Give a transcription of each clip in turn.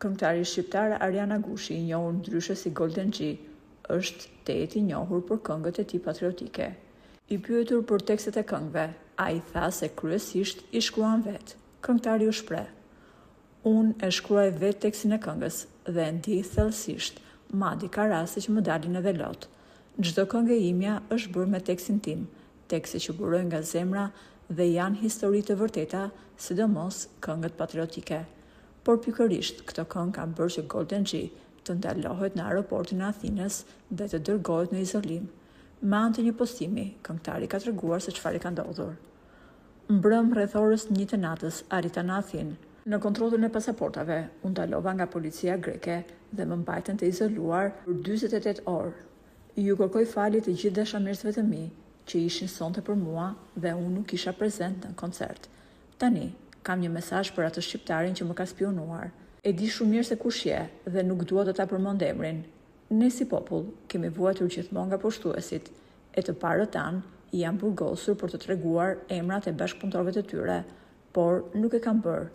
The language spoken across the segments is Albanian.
Këngëtari shqiptar Ariana Gushi, i njohur ndryshe si Golden G, është tejet i njohur për këngët e tij patriotike. I pyetur për tekstet e këngëve, ai tha se kryesisht i shkruan vetë. Këngëtari u shpreh: "Unë e shkruaj vetë tekstin e këngës dhe e ndih thellësisht, madje ka raste që më dalin edhe lot. Çdo këngë e imja është bërë me tekstin tim, tekste që burojnë nga zemra dhe janë histori të vërteta, sidomos këngët patriotike." Por pikërisht këto këngë kanë bërë që Golden G të ndalohet në aeroportin e Athinës dhe të dërgohet në izolim. Me anë të një postimi, këngëtari ka treguar se çfarë ka ndodhur. Mbrëm rreth orës 1 të natës arrita në Athinë. Në kontrollin e pasaportave, u ndalova nga policia greke dhe më mbajtën të izoluar për 48 orë. Ju kërkoj falje të gjithë dashamirësve të mi që ishin sonte për mua dhe unë nuk isha prezent në koncert. Tani, kam një mesazh për atë shqiptarin që më ka spionuar. E di shumë mirë se kush je dhe nuk dua të ta përmend emrin. Ne si popull kemi vuajtur gjithmonë nga poshtuesit, e të parët tanë janë burgosur për të treguar emrat e bashkëpunëtorëve të tyre, por nuk e kanë bërë.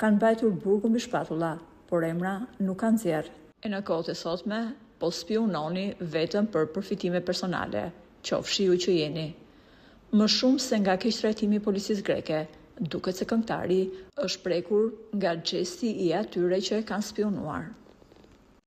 Kanë mbajtur burgu mbi shpatulla, por emra nuk kanë nxjerrë. E në kohët e sotme, po spiononi vetëm për përfitime personale, qofshi ju që jeni. Më shumë se nga keqtrajtimi i policisë greke, duket se këngëtari është prekur nga gjesti i atyre që e kanë spionuar.